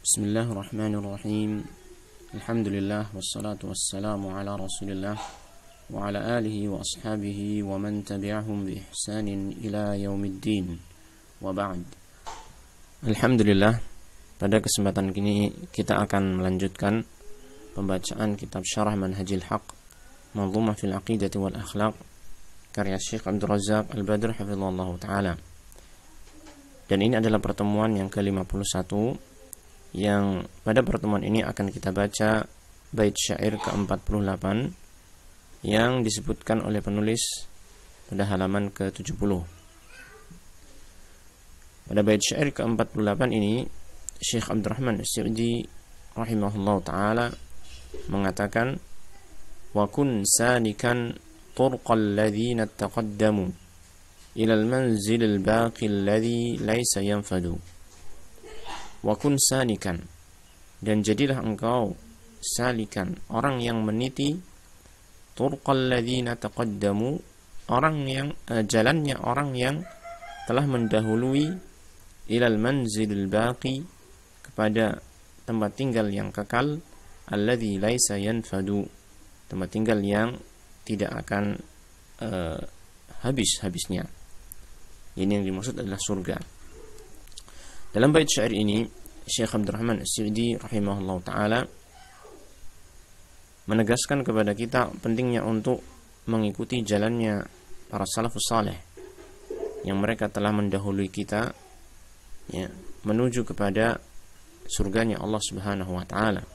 Bismillahirrahmanirrahim. Alhamdulillah wassalatu wassalamu ala Rasulillah wa ala alihi wa ashabihi wa man tabi'ahum bi ihsanin ila yaumiddin. Wa ba'd. Alhamdulillah, pada kesempatan ini kita akan melanjutkan pembacaan kitab Syarah Manhajil Haq Manzumah fil Aqidati wal Akhlaq karya Syekh Abdul Razak Al-Badr hafizahullah taala. Dan ini adalah pertemuan yang ke-51, yang pada pertemuan ini akan kita baca bait syair ke-48 yang disebutkan oleh penulis pada halaman ke-70. Pada bait syair ke-48 ini Syekh Abdurrahman As-Sa'di rahimahullah ta'ala mengatakan, wa kun sanikan turqal ladzina taqaddamu ilal manzilil baqil ladzi laisa yanfadu. Wa kun salikan, dan jadilah engkau salikan, orang yang meniti, turqal ladzina taqaddamu, orang yang jalannya orang yang telah mendahului, ilal manzilil baqi, kepada tempat tinggal yang kekal, alladzi laisa yanfadu, tempat tinggal yang tidak akan habis-habisnya. Ini yang dimaksud adalah surga. Dalam bait syair ini Syekh Abdurrahman As-Sa'di rahimahullah ta'ala menegaskan kepada kita pentingnya untuk mengikuti jalannya para salafus saleh yang mereka telah mendahului kita, ya, menuju kepada surganya Allah Subhanahu wa ta'ala.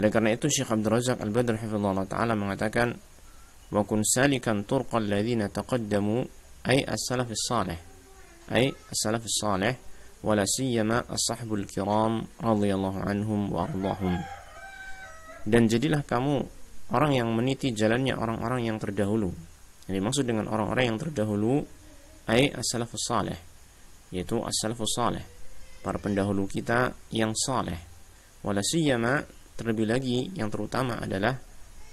Oleh karena itu Syekh Abdul Razak Al-Badr hafizahullah ta'ala mengatakan, wa kun salikan turqal ladzina taqaddamu, ay as-salafus saleh, ay as-salafus saleh, wala siyama as-sahbul kiram radhiyallahu anhum wa ardhahum. Dan jadilah kamu orang yang meniti jalannya orang-orang yang terdahulu. Jadi maksud dengan orang-orang yang terdahulu ay as-salafus saleh, yaitu as-salafus saleh, para pendahulu kita yang saleh. Wala siyama, terlebih lagi yang terutama adalah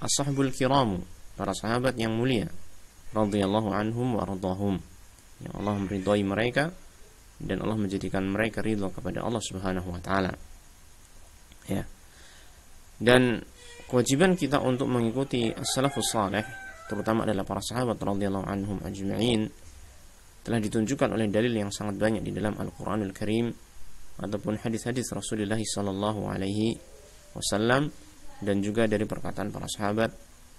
as-sahbul kiram, para sahabat yang mulia, radhiyallahu anhum wa ardhahum. Ya, Allah meridhai mereka dan Allah menjadikan mereka ridha kepada Allah Subhanahu wa taala. Ya. Dan kewajiban kita untuk mengikuti as-salafus saleh, terutama adalah para sahabat radhiyallahu anhum ajma'in, telah ditunjukkan oleh dalil yang sangat banyak di dalam Al-Qur'anul Karim ataupun hadis-hadis Rasulullah sallallahu alaihi wasallam, dan juga dari perkataan para sahabat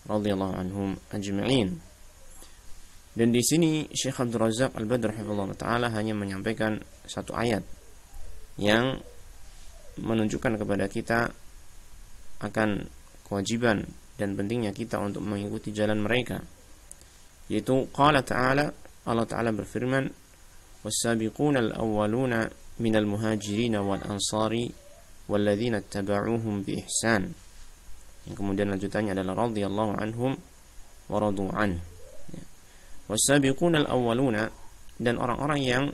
radhiyallahu anhum ajma'in. Dan di sini Syekh Abdul Razak Al-Badr hafizahullah ta'ala hanya menyampaikan satu ayat yang menunjukkan kepada kita akan kewajiban dan pentingnya kita untuk mengikuti jalan mereka, yaitu qala ta'ala, Allah ta'ala berfirman, was-sabiquna al-awwaluna minal muhajirin wal ansari walladzina ittaba'uuhum bi ihsan. Yang kemudian lanjutannya adalah radhiyallahu anhum wa radu anhu. Was-sabiquna al-awwaluna, dan orang-orang yang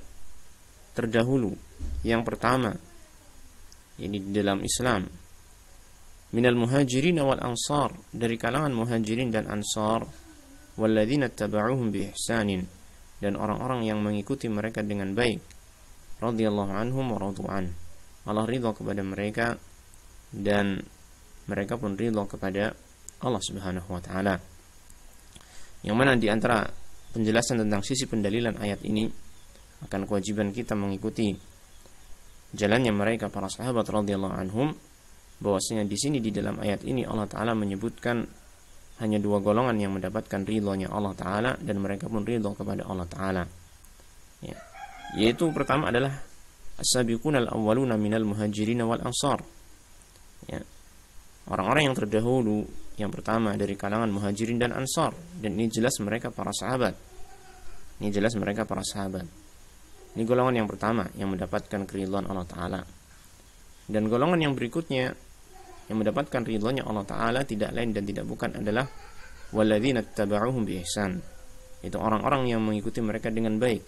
terdahulu, yang pertama, ini di dalam Islam, minal muhajirin wal ansar, dari kalangan muhajirin dan ansar, walladzina ittaba'uuhum bi ihsanin, dan orang-orang yang mengikuti mereka dengan baik, radhiyallahu anhum wa radu an. Allah ridha kepada mereka dan mereka pun ridha kepada Allah Subhanahu wa taala. Yang mana di antara penjelasan tentang sisi pendalilan ayat ini akan kewajiban kita mengikuti jalannya mereka para sahabat radhiyallahu anhum, bahwasanya di sini di dalam ayat ini Allah taala menyebutkan hanya dua golongan yang mendapatkan ridhonya Allah taala dan mereka pun ridho kepada Allah taala. Ya. Yaitu pertama adalah as-sabiqunal awwaluna minal muhajirin wal ansar. Ya. Orang-orang yang terdahulu, yang pertama dari kalangan muhajirin dan ansar, dan ini jelas mereka para sahabat. Ini jelas mereka para sahabat. Ini golongan yang pertama yang mendapatkan keridhaan Allah taala. Dan golongan yang berikutnya yang mendapatkan ridhonya Allah taala tidak lain dan tidak bukan adalah walladzina ittaba'uuhum bi ihsan, itu orang-orang yang mengikuti mereka dengan baik.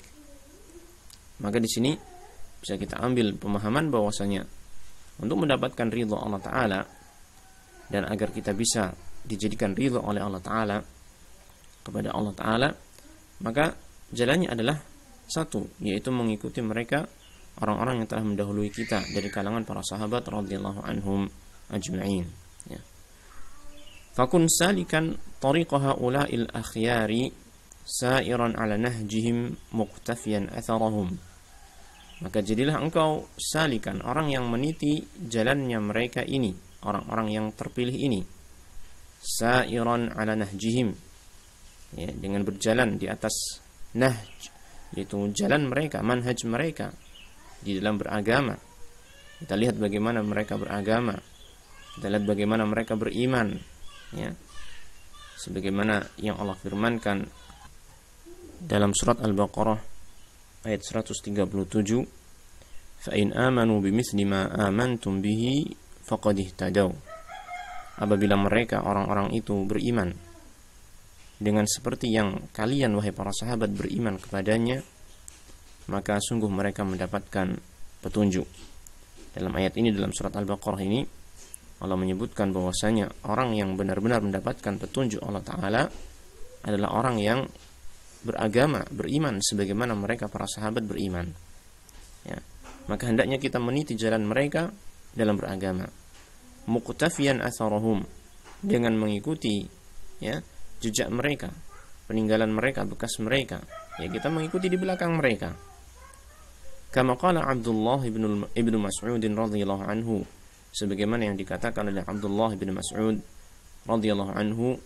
Maka di sini bisa kita ambil pemahaman bahwasanya untuk mendapatkan ridha Allah taala dan agar kita bisa dijadikan ridha oleh Allah taala kepada Allah taala, maka jalannya adalah satu, yaitu mengikuti mereka orang-orang yang telah mendahului kita dari kalangan para sahabat radhiyallahu anhum ajma'in, ya. Fakun salikan tariqa haula'il akhyari sa'iran ala nahjihim muqtafiyan atharahum. Maka jadilah engkau salikan, orang yang meniti jalannya mereka ini, orang-orang yang terpilih ini, sa'iran ala nahjihim, ya, dengan berjalan di atas nahj, yaitu jalan mereka, manhaj mereka di dalam beragama. Kita lihat bagaimana mereka beragama, kita lihat bagaimana mereka beriman, ya, sebagaimana yang Allah firmankan dalam surat Al-Baqarah ayat 137, fa in amanu bimithli ma amantum bihi faqad ihtadaw. Apabila mereka orang-orang itu beriman dengan seperti yang kalian wahai para sahabat beriman kepadanya, maka sungguh mereka mendapatkan petunjuk. Dalam ayat ini, dalam surat Al-Baqarah ini, Allah menyebutkan bahwasanya orang yang benar-benar mendapatkan petunjuk Allah Ta'ala adalah orang yang beragama, beriman sebagaimana mereka para sahabat beriman, ya. Maka hendaknya kita meniti jalan mereka dalam beragama, muqtafiyan atharahum, dengan mengikuti, ya, jejak mereka, peninggalan mereka, bekas mereka, ya, kita mengikuti di belakang mereka. Kama qala Abdullah ibnu Mas'ud radhiyallahu anhu, sebagaimana yang dikatakan oleh Abdullah bin Mas'ud radhiyallahu anhu,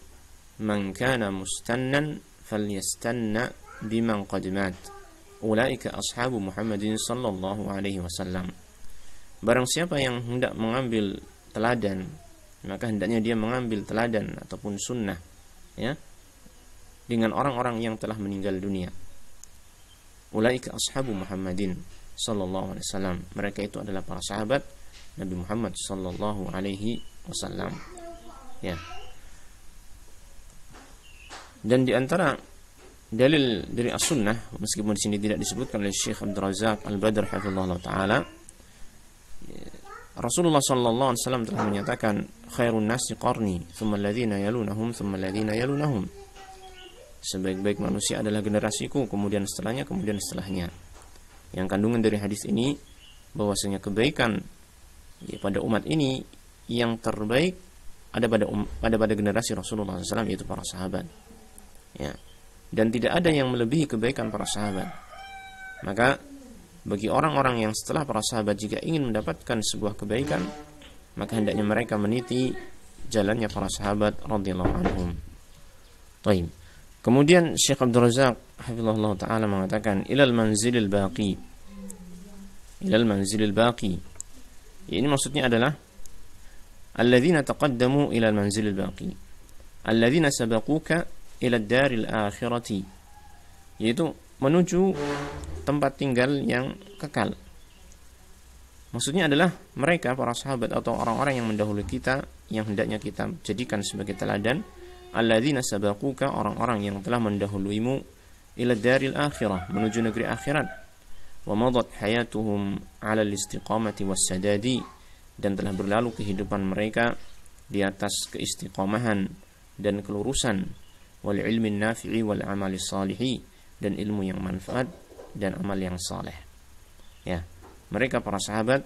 man kana mustannan falyastanna biman qad mat, ulaika ashabu Muhammadin sallallahu alaihi wasallam. Barang siapa yang hendak mengambil teladan, maka hendaknya dia mengambil teladan ataupun sunnah, ya, dengan orang-orang yang telah meninggal dunia. Ulaika ashabu Muhammadin sallallahu alaihi wasallam, mereka itu adalah para sahabat Nabi Muhammad sallallahu alaihi wasallam, ya. Dan di antara dalil dari as-sunnah, meskipun di sini tidak disebutkan oleh Syekh Abdul Razak Al-Badr hafizahullah taala, Rasulullah sallallahu alaihi wasallam telah menyatakan khairun nasi qarni thumma alladhina yalunahum thumma alladhina yalunahum. Sebaik-baik manusia adalah generasiku, kemudian setelahnya. Yang kandungan dari hadis ini bahwasanya kebaikan, ya, pada umat ini yang terbaik ada pada generasi Rasulullah SAW, yaitu para sahabat, ya. Dan tidak ada yang melebihi kebaikan para sahabat. Maka bagi orang-orang yang setelah para sahabat, jika ingin mendapatkan sebuah kebaikan, maka hendaknya mereka meniti jalannya para sahabat radhiyallahu anhum. Baik. Kemudian Syekh Abdul Razak hafizahullah taala mengatakan ilal manzilil baqi. Ilal manzilil baqi. Ini maksudnya adalah alladzina taqaddamu ilal manzilil baqi. Alladzina sabaquka ila daril akhirati. Yaitu menuju tempat tinggal yang kekal. Maksudnya adalah mereka para sahabat atau orang-orang yang mendahului kita, yang hendaknya kita jadikan sebagai teladan. Alladzina sabaquka, orang-orang yang telah mendahuluimu, ila daril akhirah, menuju negeri akhirat. Wa madat hayatuhum 'ala al-istiqamati was-sadadi, dan telah berlalu kehidupan mereka di atas keistiqamahan dan kelurusan, wal ilmi nafi'i wal amali salihi, dan ilmu yang manfaat dan amal yang saleh. Ya, mereka para sahabat,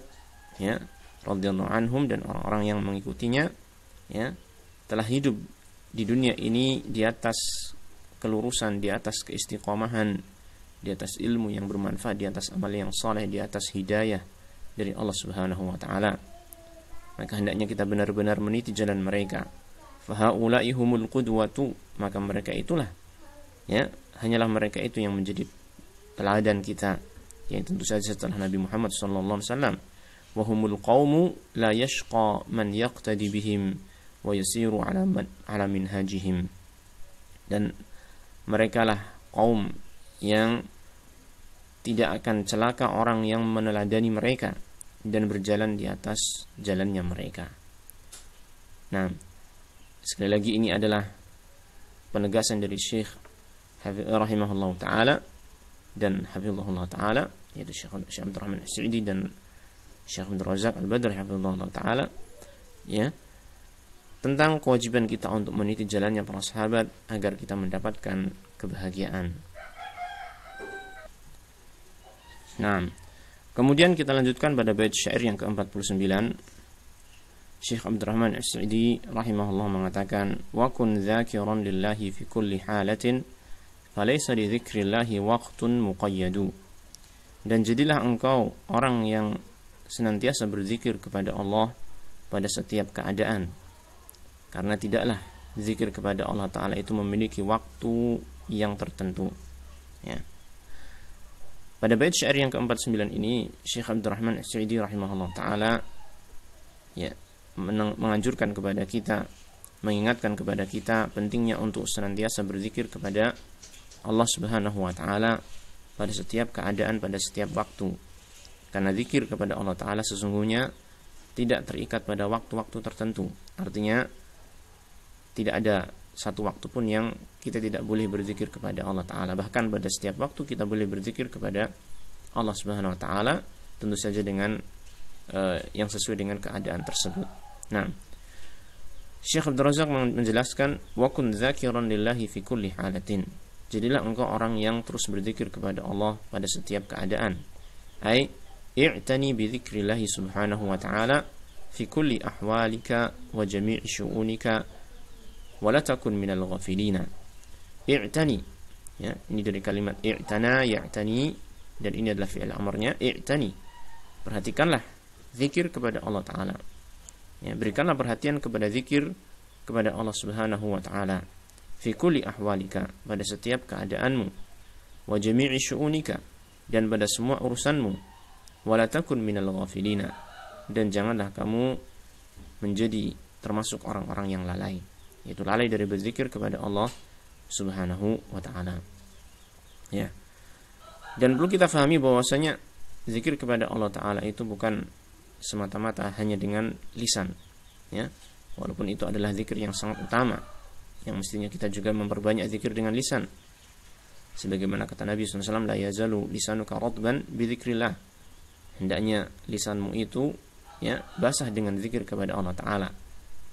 ya, radhiyallahu anhum, dan orang-orang yang mengikutinya, ya, telah hidup di dunia ini di atas kelurusan, di atas keistiqomahan, di atas ilmu yang bermanfaat, di atas amal yang saleh, di atas hidayah dari Allah Subhanahu wa taala. Maka hendaknya kita benar-benar meniti jalan mereka. Fa haula'i humul qudwatu, maka mereka itulah, ya, hanyalah mereka itu yang menjadi teladan kita, yang tentu saja setelah Nabi Muhammad sallallahu alaihi wasallam. Wa humul qaumu la yashqa man yaqtadi bihim wa yasiru ala minhajihim, dan mereka lah kaum yang tidak akan celaka orang yang meneladani mereka dan berjalan di atas jalannya mereka. Nah, sekali lagi ini adalah penegasan dari Syekh rahimahullah ta'ala dan hafizahullah ta'ala, yaitu Syekh Abdurrahman As-Sa'idi dan Syekh Abdul Razak Al-Badr hafizahullah ta'ala, ya, tentang kewajiban kita untuk meniti jalannya para sahabat agar kita mendapatkan kebahagiaan. Nah, Kemudian kita lanjutkan pada bait syair yang ke-49. Syekh Abdurrahman As-Sa'idi rahimahullah mengatakan, wa kun dzakiran lillahi fi kulli halatin falaysa li dzikrillahi waqtun muqayyadu. Dan jadilah engkau orang yang senantiasa berzikir kepada Allah pada setiap keadaan, karena tidaklah zikir kepada Allah Ta'ala itu memiliki waktu yang tertentu, ya. Pada bait syair yang ke-49 ini Syekh Abdurrahman As-Sa'idi rahimahullah ta'ala, ya, menganjurkan kepada kita, mengingatkan kepada kita pentingnya untuk senantiasa berzikir kepada Allah Subhanahu wa ta'ala pada setiap keadaan, pada setiap waktu. Karena zikir kepada Allah Ta'ala sesungguhnya tidak terikat pada waktu-waktu tertentu. Artinya tidak ada satu waktu pun yang kita tidak boleh berzikir kepada Allah Ta'ala. Bahkan pada setiap waktu kita boleh berzikir kepada Allah Subhanahu wa ta'ala, tentu saja dengan yang sesuai dengan keadaan tersebut. Nah, Syekh Abdul Razak menjelaskan, wa kun dzakiran lillahi fi kulli halatin. Jadilah engkau orang yang terus berzikir kepada Allah pada setiap keadaan. Ai i'tani bi dzikrillah subhanahu wa ta'ala fi kulli ahwalika wa jami'i syu'unika wa la takun minal ghafilina. I'tani, ya, ini dari kalimat i'tana, ya'tani, dan ini adalah fi'il amarnya, i'tani. Perhatikanlah zikir kepada Allah Ta'ala, ya, berikanlah perhatian kepada zikir kepada Allah Subhanahu wa ta'ala fi kulli ahwalika, pada setiap keadaanmu, wa jami'i syu'unika, dan pada semua urusanmu, wa la takun minal ghafilina, dan janganlah kamu menjadi termasuk orang-orang yang lalai, yaitu lalai dari berzikir kepada Allah Subhanahu wa ta'ala, ya. Dan perlu kita fahami bahwasanya zikir kepada Allah Ta'ala itu bukan semata-mata hanya dengan lisan, ya, walaupun itu adalah zikir yang sangat utama, yang mestinya kita juga memperbanyak zikir dengan lisan, sebagaimana kata Nabi SAW, la yazalu lisanuka ratban bi dzikrillah, hendaknya lisanmu itu, ya, basah dengan zikir kepada Allah Ta'ala.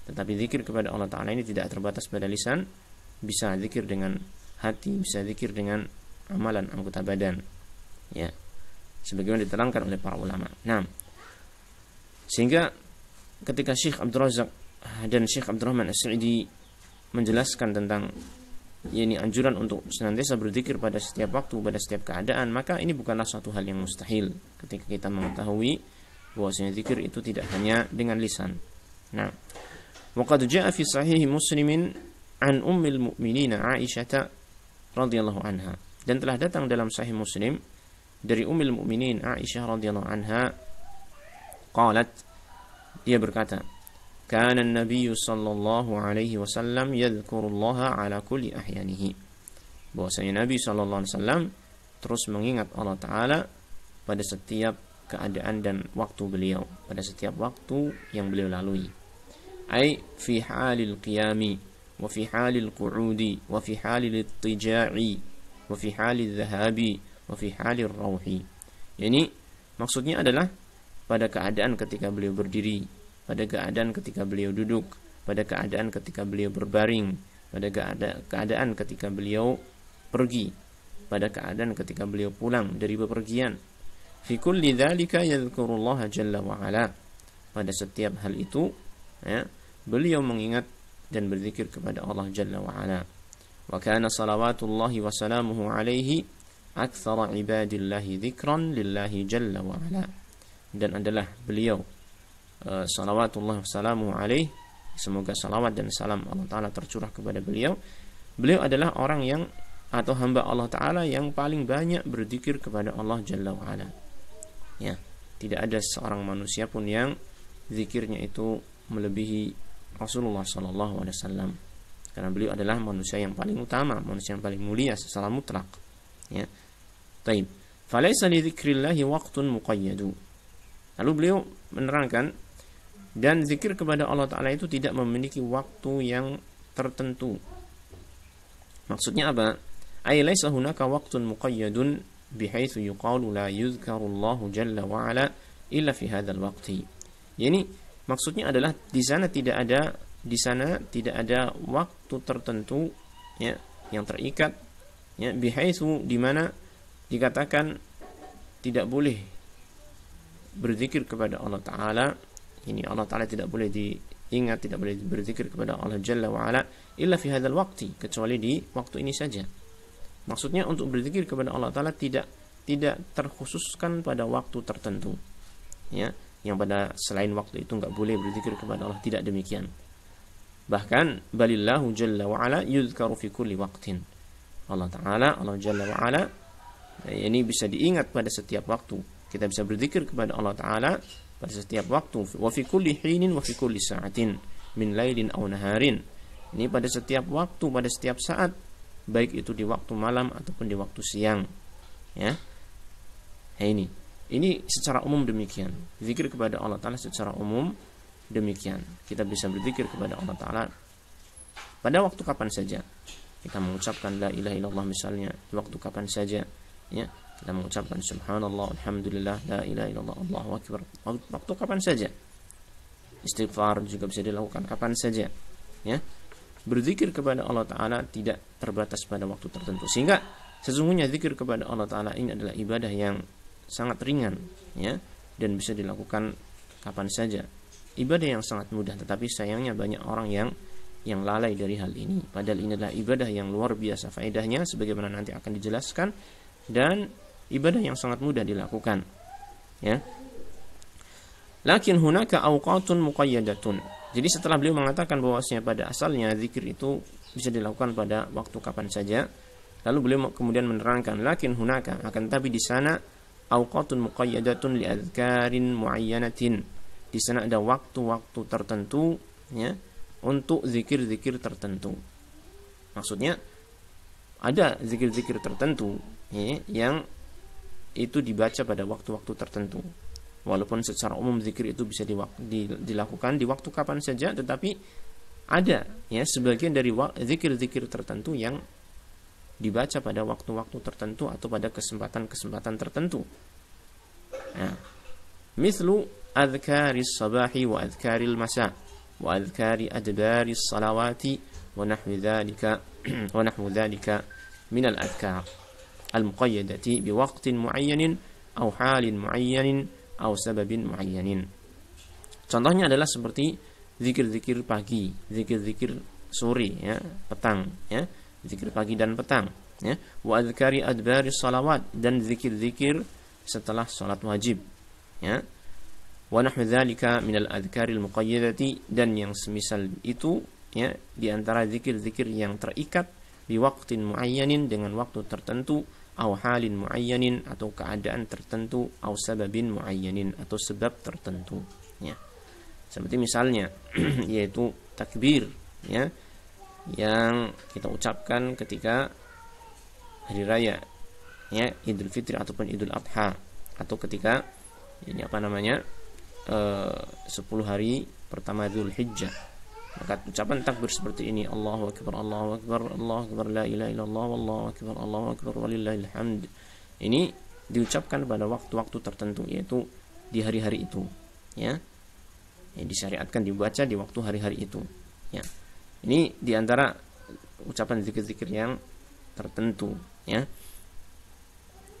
Tetapi zikir kepada Allah Ta'ala ini tidak terbatas pada lisan, bisa zikir dengan hati, bisa zikir dengan amalan anggota badan, ya, sebagaimana diterangkan oleh para ulama. Nah, sehingga ketika Syekh Abdul Razak dan Syekh Abdurrahman As-Sa'idi menjelaskan tentang ini anjuran untuk senantiasa berzikir pada setiap waktu, pada setiap keadaan, maka ini bukanlah suatu hal yang mustahil ketika kita mengetahui bahwasanya zikir itu tidak hanya dengan lisan. Nah, waqad jaa fi sahih Muslimin an ummil mu'minin Aisyah radhiyallahu anha, dan telah datang dalam sahih Muslim dari ummul mu'minin Aisyah radhiyallahu anha, qalat, dia berkata, kana an-nabiy sallallahu alaihi wasallam yadhkurullaha ala kulli ahyanihi, bahwasanya Nabi sallallahu alaihi wasallam terus mengingat Allah Ta'ala pada setiap keadaan dan waktu beliau, pada setiap waktu yang beliau lalui. Ai fi halil qiyami wa fi halil qu'udi wa fi halil ittija'i wa fi halil dhahabi wa fi halil rauhi. Yani maksudnya adalah pada keadaan ketika beliau berdiri, pada keadaan ketika beliau duduk, pada keadaan ketika beliau berbaring, pada keadaan ketika beliau pergi, pada keadaan ketika beliau pulang dari bepergian. Fi kulli dzalika yadhkurullaha jalla wa ala, pada setiap hal itu, ya, beliau mengingat dan berzikir kepada Allah Jalla wa ala. Wa kana salawatullahi wa salamuhu alaihi aktsara ibadillahi dzikran lillahi Jalla wa ala, dan adalah beliau salawatullah wassalamu alaih, semoga salawat dan salam Allah Ta'ala tercurah kepada beliau. Beliau adalah orang yang, atau hamba Allah Ta'ala yang paling banyak berzikir kepada Allah Jalla wa ala, ya. Tidak ada seorang manusia pun yang zikirnya itu melebihi Rasulullah SAW, karena beliau adalah manusia yang paling utama, manusia yang paling mulia secara mutlak, ya. Taib, falaysa li dzikrillahi waqtun muqayyadu. Lalu beliau menerangkan, dan zikir kepada Allah Ta'ala itu tidak memiliki waktu yang tertentu. Maksudnya apa? Ay laysa hunaka waqtun muqayyadun bihaitsu yuqalu la yuzkarullahu jalla wa ala illa fi hadzal waqti. Yani maksudnya adalah di sana tidak ada waktu tertentu, ya, yang terikat, ya, bihaitsu, di mana dikatakan tidak boleh berzikir kepada Allah Ta'ala, ini Allah Ta'ala tidak boleh diingat, tidak boleh berzikir kepada Allah Jalla wa'ala illa fi hadzal waqti, kecuali di waktu ini saja. Maksudnya untuk berzikir kepada Allah Ta'ala tidak terkhususkan pada waktu tertentu, ya, yang pada selain waktu itu nggak boleh berzikir kepada Allah, tidak demikian. Bahkan balillahu Jalla wa'ala yuzkaru fi kulli waqtin, Allah Ta'ala, Allah Jalla wa'ala, ini bisa diingat pada setiap waktu. Kita bisa berzikir kepada Allah Ta'ala pada setiap waktu. Wa fi kulli hinin wa fi kulli sa'atin min lailin aw naharin. Ini pada setiap waktu, pada setiap saat, baik itu di waktu malam ataupun di waktu siang. Ya. Ini secara umum demikian. Zikir kepada Allah Ta'ala secara umum demikian. Kita bisa berzikir kepada Allah Ta'ala pada waktu kapan saja. Kita mengucapkan la ilaha illallah misalnya di waktu kapan saja, ya. Kita mengucapkan subhanallah, alhamdulillah, la ilaha illallah, Allahu akbar, waktu kapan saja. Istighfar juga bisa dilakukan kapan saja, ya. Berzikir kepada Allah Ta'ala tidak terbatas pada waktu tertentu, sehingga sesungguhnya zikir kepada Allah Ta'ala ini adalah ibadah yang sangat ringan, ya, dan bisa dilakukan kapan saja. Ibadah yang sangat mudah, tetapi sayangnya banyak orang yang lalai dari hal ini. Padahal ini adalah ibadah yang luar biasa faedahnya, sebagaimana nanti akan dijelaskan, dan ibadah yang sangat mudah dilakukan, ya. Lakin hunaka awqatun muqayyadatun. Jadi setelah beliau mengatakan bahwasanya pada asalnya zikir itu bisa dilakukan pada waktu kapan saja, lalu beliau kemudian menerangkan lakin hunaka, akan tapi di sana awqatun muqayyadatun li adzkarin muayyanatin. Di sana ada waktu-waktu tertentu, ya, untuk zikir-zikir tertentu. Maksudnya ada zikir-zikir tertentu, ya, yang itu dibaca pada waktu-waktu tertentu. Walaupun secara umum zikir itu bisa dilakukan di waktu kapan saja, tetapi ada, ya, sebagian dari zikir-zikir tertentu yang dibaca pada waktu-waktu tertentu atau pada kesempatan-kesempatan tertentu. Nah, mislu adhkaris sabahi wa adhkaril masa wa adhkari adbaris salawati wa nahwu dzalika min al-adhkar al-muqayyadati bi waqtin muayyanin aw halin muayyanin aw sababin muayyanin. Contohnya adalah seperti zikir-zikir pagi, zikir-zikir sore, ya, petang, ya, zikir pagi dan petang, ya, wa adhkari adbaris salawat, dan zikir-zikir setelah salat wajib, ya, wa nahwu dzalika minal adhkaril muqayyadati, dan yang semisal itu, ya, di antara zikir-zikir yang terikat bi waqtin muayyanin, dengan waktu tertentu, aw halin muayyanin, atau keadaan tertentu, aw sababin muayyanin, atau sebab tertentu, ya. Seperti misalnya yaitu takbir, ya, yang kita ucapkan ketika hari raya, ya, Idul Fitri ataupun Idul Adha, atau ketika ini 10 hari pertama Dzulhijjah. Maka ucapan takbir seperti ini, Allahu akbar, Allahu akbar, Allahu akbar, la ilaha illallah, wallahu akbar, Allahu akbar, walillahil hamd. Ini diucapkan pada waktu-waktu tertentu, yaitu di hari-hari itu, ya. Disyariatkan dibaca di waktu hari-hari itu, ya. Ini diantara ucapan zikir-zikir yang tertentu, ya.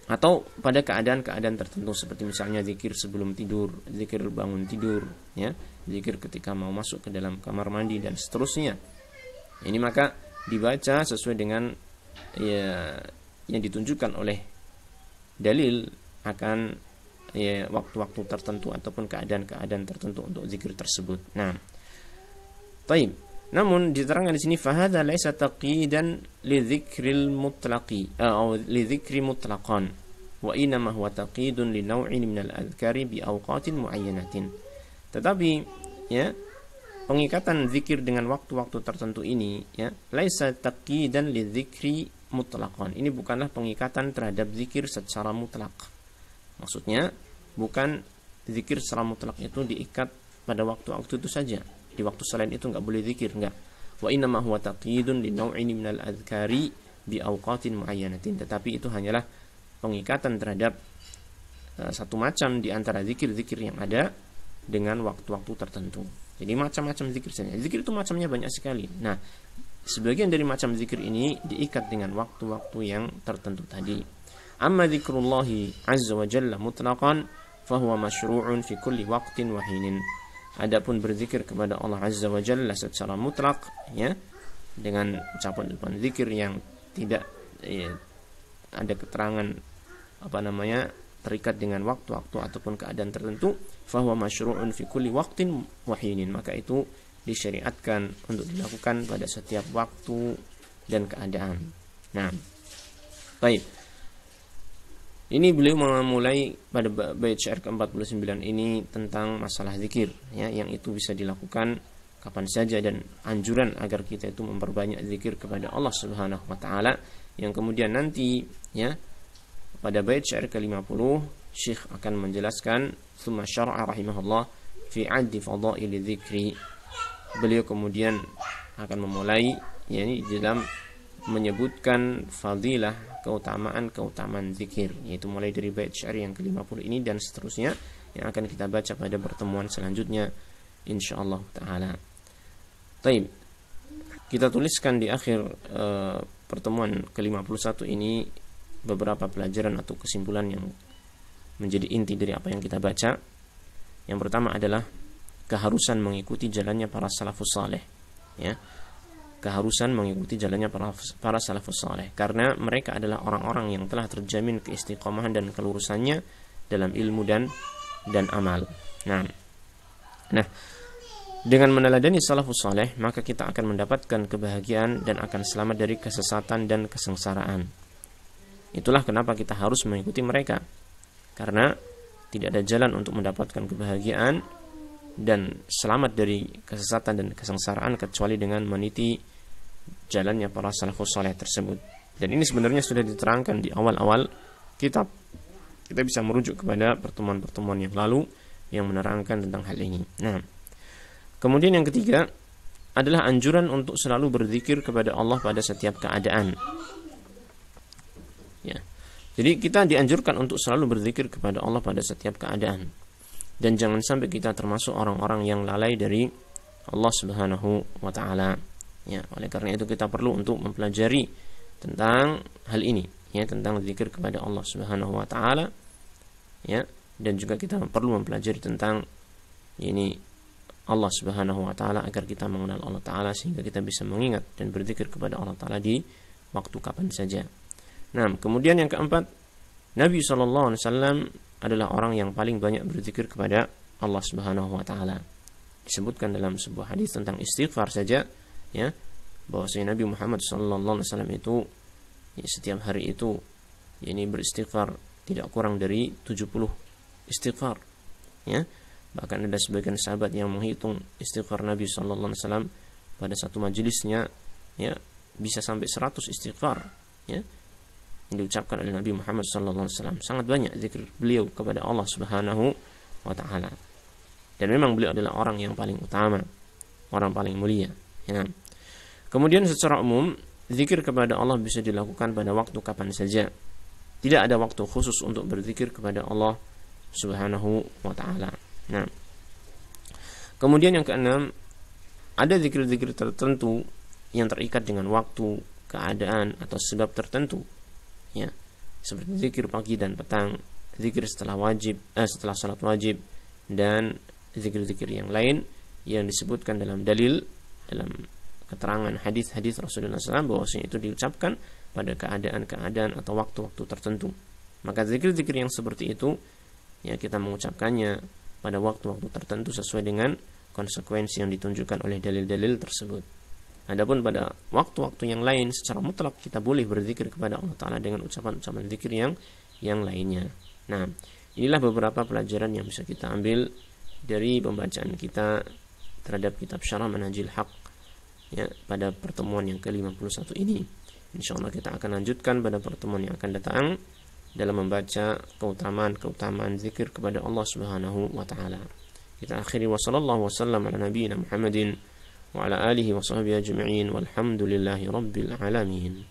Atau pada keadaan-keadaan tertentu, seperti misalnya zikir sebelum tidur, zikir bangun tidur, ya, zikir ketika mau masuk ke dalam kamar mandi, dan seterusnya. Ini maka dibaca sesuai dengan, ya, yang ditunjukkan oleh dalil akan, ya, waktu-waktu tertentu ataupun keadaan-keadaan tertentu untuk zikir tersebut. Nah, taib. Namun diterangkan di sini fahadha laisa taqidan li dzikril mutlaqi atau li dzikri mutlaqan wa inma huwa taqidun li naw'in min al-adhkari bi awqatin muayyanatin. Tetapi, ya, pengikatan zikir dengan waktu-waktu tertentu ini, ya, laisa taqidan li dzikri mutlaqan. Ini bukanlah pengikatan terhadap zikir secara mutlak. Maksudnya bukan zikir secara mutlak itu diikat pada waktu-waktu itu saja. Di waktu selain itu enggak boleh zikir, enggak. Wa inna ma huwa taqidun li naw'in minal adhkari bi awqatin muayyanatin. Tetapi itu hanyalah pengikatan terhadap satu macam di antara zikir-zikir yang ada dengan waktu-waktu tertentu. Jadi macam-macam zikir saja. Zikir itu macamnya banyak sekali. Nah, sebagian dari macam zikir ini diikat dengan waktu-waktu yang tertentu tadi. Amma dzikrullahi azza wa jalla mutlaqan fahuwa masyru'un fi kulli waqtin wa hinin. Adapun berzikir kepada Allah Azza wa Jalla secara mutlak, ya, dengan ucapan zikir yang tidak ada keterangan terikat dengan waktu-waktu ataupun keadaan tertentu, fahuwa masyru'un fi kulli waqtin wa hinin, maka itu disyariatkan untuk dilakukan pada setiap waktu dan keadaan. Nah, baik. Ini beliau memulai pada bait syair ke-49 ini tentang masalah zikir, ya, yang itu bisa dilakukan kapan saja dan anjuran agar kita itu memperbanyak zikir kepada Allah Subhanahu wa taala, yang kemudian nanti, ya, pada bait syair ke-50 Syekh akan menjelaskan tsumma syara'a rahimahullah fi 'addi fadha'il dzikri. Beliau kemudian akan memulai, yakni dalam menyebutkan fadilah, keutamaan zikir, yaitu mulai dari bait syair yang ke-50 ini dan seterusnya yang akan kita baca pada pertemuan selanjutnya insyaallah taala. Baik. Kita tuliskan di akhir pertemuan ke-51 ini beberapa pelajaran atau kesimpulan yang menjadi inti dari apa yang kita baca. Yang pertama adalah keharusan mengikuti jalannya para salafus saleh, ya. Keharusan mengikuti jalannya para salafus saleh, karena mereka adalah orang-orang yang telah terjamin keistiqomahan dan kelurusannya dalam ilmu dan amal. Nah, dengan meneladani salafus saleh, maka kita akan mendapatkan kebahagiaan dan akan selamat dari kesesatan dan kesengsaraan. Itulah kenapa kita harus mengikuti mereka, karena tidak ada jalan untuk mendapatkan kebahagiaan dan selamat dari kesesatan dan kesengsaraan kecuali dengan meniti jalannya para salafus saleh tersebut. Dan ini sebenarnya sudah diterangkan di awal-awal kitab. Kita bisa merujuk kepada pertemuan-pertemuan yang lalu yang menerangkan tentang hal ini. Nah, kemudian yang ketiga adalah anjuran untuk selalu berzikir kepada Allah pada setiap keadaan. Ya. Jadi kita dianjurkan untuk selalu berzikir kepada Allah pada setiap keadaan. Dan jangan sampai kita termasuk orang-orang yang lalai dari Allah Subhanahu wa taala. Ya, oleh karena itu kita perlu untuk mempelajari tentang hal ini, ya, tentang zikir kepada Allah Subhanahu wa taala, ya, dan juga kita perlu mempelajari tentang ini Allah Subhanahu wa taala agar kita mengenal Allah taala sehingga kita bisa mengingat dan berzikir kepada Allah taala di waktu kapan saja. Nah, kemudian yang keempat, Nabi SAW adalah orang yang paling banyak berzikir kepada Allah Subhanahu wa taala. Disebutkan dalam sebuah hadis tentang istighfar saja, ya, bahwasanya Nabi Muhammad sallallahu alaihi wasallam itu, ya, setiap hari itu ini beristighfar tidak kurang dari 70 istighfar, ya. Bahkan ada sebagian sahabat yang menghitung istighfar Nabi sallallahu alaihi wasallam pada satu majelisnya, ya, bisa sampai 100 istighfar, ya, yang diucapkan oleh Nabi Muhammad SAW. Sangat banyak zikir beliau kepada Allah Subhanahu wa taala. Dan memang beliau adalah orang yang paling utama, orang paling mulia, ya. Kemudian secara umum zikir kepada Allah bisa dilakukan pada waktu kapan saja. Tidak ada waktu khusus untuk berzikir kepada Allah Subhanahu wa taala. Nah, kemudian yang keenam, ada zikir-zikir tertentu yang terikat dengan waktu, keadaan atau sebab tertentu, ya, seperti zikir pagi dan petang, zikir setelah salat wajib, dan zikir-zikir yang lain yang disebutkan dalam dalil, dalam keterangan hadis-hadis Rasulullah SAW bahwasanya itu diucapkan pada keadaan-keadaan atau waktu-waktu tertentu. Maka zikir-zikir yang seperti itu, ya, kita mengucapkannya pada waktu-waktu tertentu sesuai dengan konsekuensi yang ditunjukkan oleh dalil-dalil tersebut. Adapun pada waktu-waktu yang lain secara mutlak kita boleh berzikir kepada Allah Ta'ala dengan ucapan-ucapan zikir yang lainnya. Nah, inilah beberapa pelajaran yang bisa kita ambil dari pembacaan kita terhadap kitab Syarah Manhajil Haq, ya, pada pertemuan yang ke-51 ini. InsyaAllah kita akan lanjutkan pada pertemuan yang akan datang dalam membaca keutamaan zikir kepada Allah Subhanahu wa taala. Kita akhiri wa sallallahu wasallam ala nabiyyina Muhammadin wa ala alihi wa sahbihi ajma'in walhamdulillahi rabbil alamin.